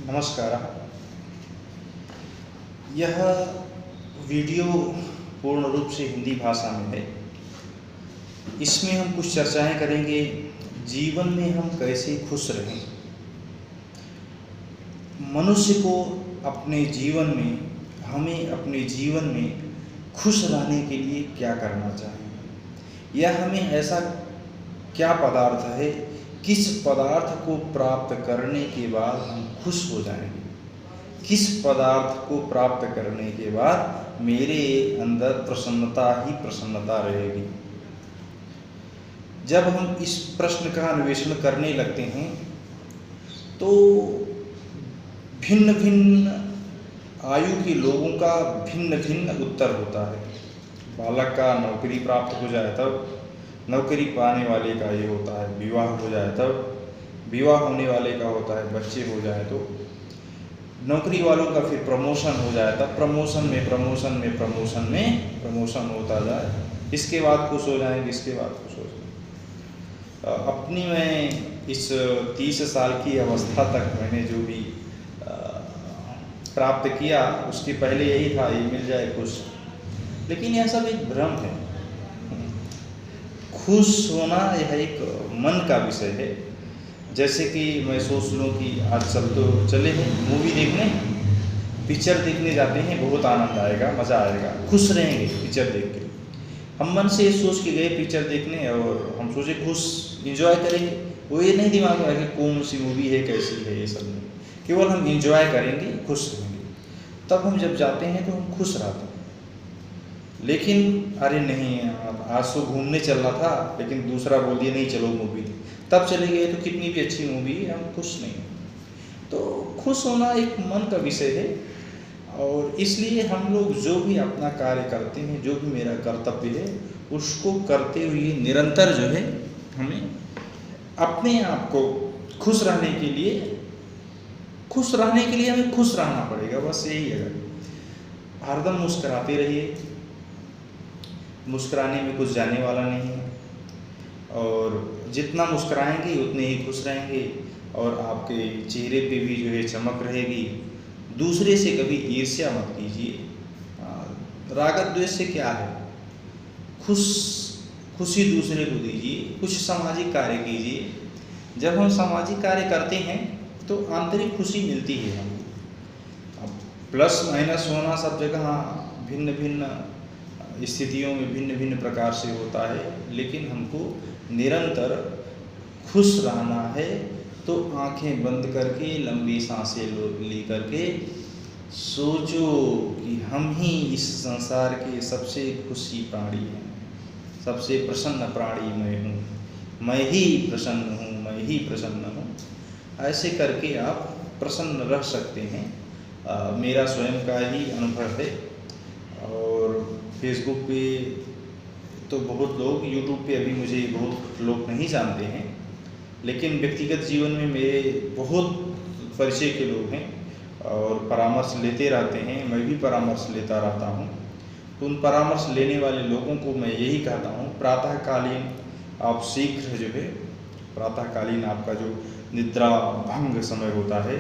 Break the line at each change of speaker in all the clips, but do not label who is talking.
नमस्कार। यह वीडियो पूर्ण रूप से हिंदी भाषा में है। इसमें हम कुछ चर्चाएं करेंगे, जीवन में हम कैसे खुश रहें। मनुष्य को अपने जीवन में, हमें अपने जीवन में खुश रहने के लिए क्या करना चाहिए, या हमें ऐसा क्या पदार्थ है, किस पदार्थ को प्राप्त करने के बाद हम खुश हो जाएंगे, किस पदार्थ को प्राप्त करने के बाद मेरे अंदर प्रसन्नता ही प्रसन्नता रहेगी। जब हम इस प्रश्न का अन्वेषण करने लगते हैं तो भिन्न भिन्न आयु के लोगों का भिन्न भिन्न उत्तर होता है। बालक का नौकरी प्राप्त हो जाए तब, नौकरी पाने वाले का ये होता है विवाह हो जाए तब, विवाह होने वाले का होता है बच्चे हो जाए तो, नौकरी वालों का फिर प्रमोशन हो जाए तब, प्रमोशन में प्रमोशन होता जाए, इसके बाद खुश हो जाएंगे, इसके बाद खुश हो जाएंगे। अपनी मैं इस 30 साल की अवस्था तक मैंने जो भी प्राप्त किया, उसके पहले यही था, ये मिल जाए खुश। लेकिन यह सब एक भ्रम है। खुश होना यह एक मन का विषय है। जैसे कि मैं सोच लूँ कि आज चले हैं मूवी देखने, पिक्चर देखने जाते हैं, बहुत आनंद आएगा, मज़ा आएगा, खुश रहेंगे पिक्चर देख के। हम मन से सोच के गए पिक्चर देखने और हम सोचे खुश एंजॉय करेंगे, वो ये नहीं दिमाग में आएगा कौन सी मूवी है, कैसी है, ये सब नहीं। केवल हम एंजॉय करेंगे, खुश रहेंगे। तब हम जब जाते हैं तो हम खुश रहते हैं। लेकिन अरे नहीं, आज तो घूमने चलना था, लेकिन दूसरा बोल दिया नहीं चलो मूवी, तब चले गए तो कितनी भी अच्छी मूवी है, हम खुश नहीं। तो खुश होना एक मन का विषय है, और इसलिए हम लोग जो भी अपना कार्य करते हैं, जो भी मेरा कर्तव्य है, उसको करते हुए निरंतर जो है हमें अपने आप को खुश रहने के लिए हमें खुश रहना पड़ेगा। बस यही है। हरदम मुस्कुराते रहिए, मुस्कुराने में कुछ जाने वाला नहीं है, और जितना मुस्कुराएंगे उतने ही खुश रहेंगे, और आपके चेहरे पे भी जो है चमक रहेगी। दूसरे से कभी ईर्ष्या मत कीजिए। रागत द्वेष से क्या है, खुशी दूसरे को दीजिए, कुछ सामाजिक कार्य कीजिए। जब हम सामाजिक कार्य करते हैं तो आंतरिक खुशी मिलती है हमको। अब प्लस माइनस होना सब जगह भिन्न भिन्न स्थितियों में भिन्न भिन्न प्रकार से होता है, लेकिन हमको निरंतर खुश रहना है। तो आंखें बंद करके लंबी सांसें ले करके सोचो कि हम ही इस संसार के सबसे खुशी प्राणी हैं, सबसे प्रसन्न प्राणी मैं हूँ, मैं ही प्रसन्न हूँ, मैं ही प्रसन्न हूँ। ऐसे करके आप प्रसन्न रह सकते हैं। मेरा स्वयं का ही अनुभव है। और फेसबुक पे तो बहुत लोग, यूट्यूब पे अभी मुझे बहुत लोग नहीं जानते हैं, लेकिन व्यक्तिगत जीवन में मेरे बहुत परिचय के लोग हैं और परामर्श लेते रहते हैं। मैं भी परामर्श लेता रहता हूँ। तो उन परामर्श लेने वाले लोगों को मैं यही कहता हूँ, प्रातःकालीन आप शीघ्र जो है, प्रातःकालीन आपका जो निद्रा भंग समय होता है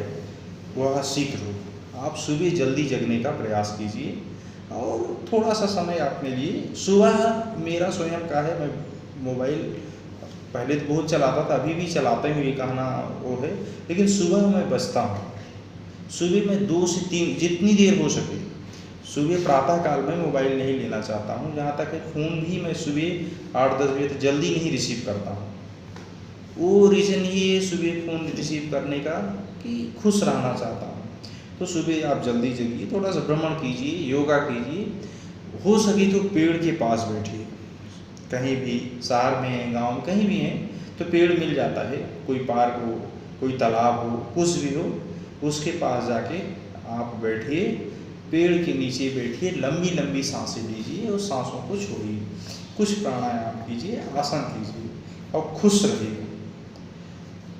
वह शीघ्र हो। आप सुबह जल्दी जगने का प्रयास कीजिए, और थोड़ा सा समय अपने लिए सुबह, मेरा स्वयं का है, मैं मोबाइल पहले तो बहुत चलाता था, अभी भी चलाता हूँ, ये कहना वो है, लेकिन सुबह मैं बचता हूँ। सुबह में 2 से 3 जितनी देर हो सके, सुबह प्रातःकाल में मोबाइल नहीं लेना चाहता हूँ। जहाँ तक है फ़ोन भी मैं सुबह 8-10 बजे तक जल्दी नहीं रिसीव करता हूँ। वो रीज़न ही है सुबह फ़ोन रिसीव करने का कि खुश रहना चाहता हूँ। तो सुबह आप जल्दी जगिए, थोड़ा सा भ्रमण कीजिए, योगा कीजिए, हो सके तो पेड़ के पास बैठिए। कहीं भी शहर में है, गाँव में, कहीं भी हैं तो पेड़ मिल जाता है, कोई पार्क हो, कोई तालाब हो, कुछ भी हो, उसके पास जाके आप बैठिए, पेड़ के नीचे बैठिए, लंबी लंबी सांसें लीजिए और सांसों को छोड़िए, कुछ प्राणायाम कीजिए, आसन कीजिए और खुश रहिए।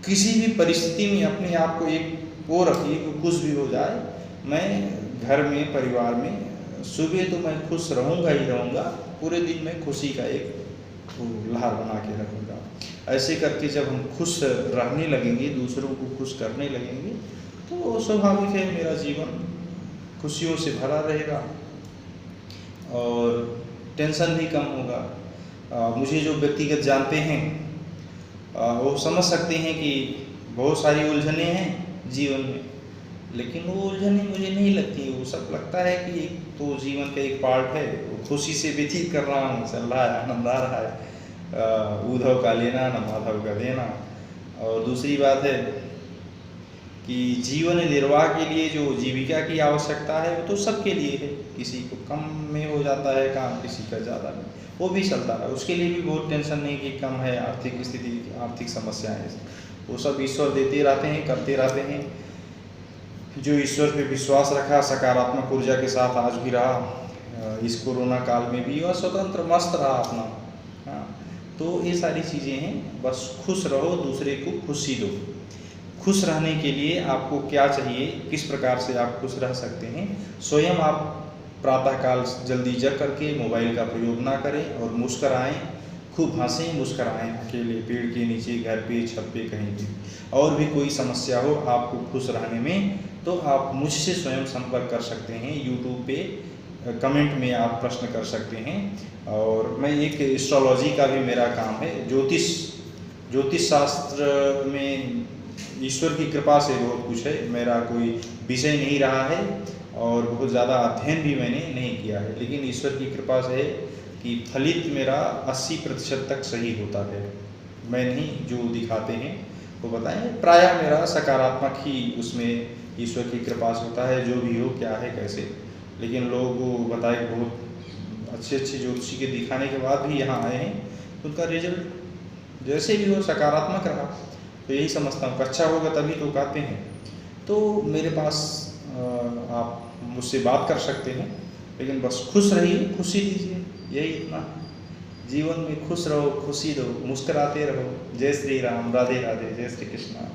किसी भी परिस्थिति में अपने आप को एक वो रखिए कि खुश भी हो जाए। मैं घर में, परिवार में सुबह तो मैं खुश रहूँगा ही रहूँगा, पूरे दिन में खुशी का एक लहर बना के रखूँगा। ऐसे करके जब हम खुश रहने लगेंगे, दूसरों को खुश करने लगेंगे, तो तो स्वाभाविक है मेरा जीवन खुशियों से भरा रहेगा और टेंशन भी कम होगा। मुझे जो व्यक्तिगत जानते हैं वो समझ सकते हैं कि बहुत सारी उलझनें हैं जीवन में, लेकिन वो उलझनें मुझे नहीं लगती। वो सब लगता है कि एक तो जीवन का एक पार्ट है, वो खुशी से व्यतीत कर रहा हूँ, चल रहा है, आनंद आ रहा है, उद्धव का लेना न माधव का देना। और दूसरी बात है कि जीवन निर्वाह के लिए जो जीविका की आवश्यकता है वो तो सबके लिए है, किसी को कम में हो जाता है काम, किसी का ज़्यादा में, वो भी चलता है, उसके लिए भी बहुत टेंशन नहीं कि कम है आर्थिक स्थिति, आर्थिक समस्याएं, वो सब ईश्वर देते रहते हैं, करते रहते हैं। जो ईश्वर पे विश्वास रखा, सकारात्मक ऊर्जा के साथ आज भी रहा, इस कोरोना काल में भी, और स्वतंत्र मस्त रहा अपना। हाँ, तो ये सारी चीज़ें हैं, बस खुश रहो, दूसरे को खुशी दो। खुश रहने के लिए आपको क्या चाहिए, किस प्रकार से आप खुश रह सकते हैं? स्वयं आप प्रातःकाल जल्दी जग करके मोबाइल का प्रयोग ना करें और मुस्कराएं, खूब हंसें, मुस्कराएं, अकेले पेड़ के नीचे, घर पे, छत पे, कहीं भी। और भी कोई समस्या हो आपको खुश रहने में तो आप मुझसे स्वयं संपर्क कर सकते हैं। यूट्यूब पे कमेंट में आप प्रश्न कर सकते हैं। और मैं एक एस्ट्रोलॉजी का भी मेरा काम है, ज्योतिष शास्त्र में ईश्वर की कृपा से बहुत कुछ है, मेरा कोई विषय नहीं रहा है और बहुत ज़्यादा अध्ययन भी मैंने नहीं किया है, लेकिन ईश्वर की कृपा से है कि फलित मेरा 80% तक सही होता है। मैं नहीं, जो दिखाते हैं वो बताएं, प्रायः मेरा सकारात्मक ही उसमें ईश्वर की कृपा से होता है, जो भी हो, क्या है, कैसे। लेकिन लोग वो बताए बहुत अच्छे ज्योतिषी के दिखाने के बाद भी यहाँ आए हैं, तो उनका रिजल्ट जैसे भी हो सकारात्मक रहा। तो यही समझता हूँ कि अच्छा होगा तभी तो कहते हैं। तो मेरे पास आप मुझसे बात कर सकते हैं, लेकिन बस खुश रहिए, खुशी दीजिए, यही इतना। जीवन में खुश रहो, खुशी दो, मुस्कुराते रहो। जय श्री राम, राधे राधे, जय श्री कृष्ण।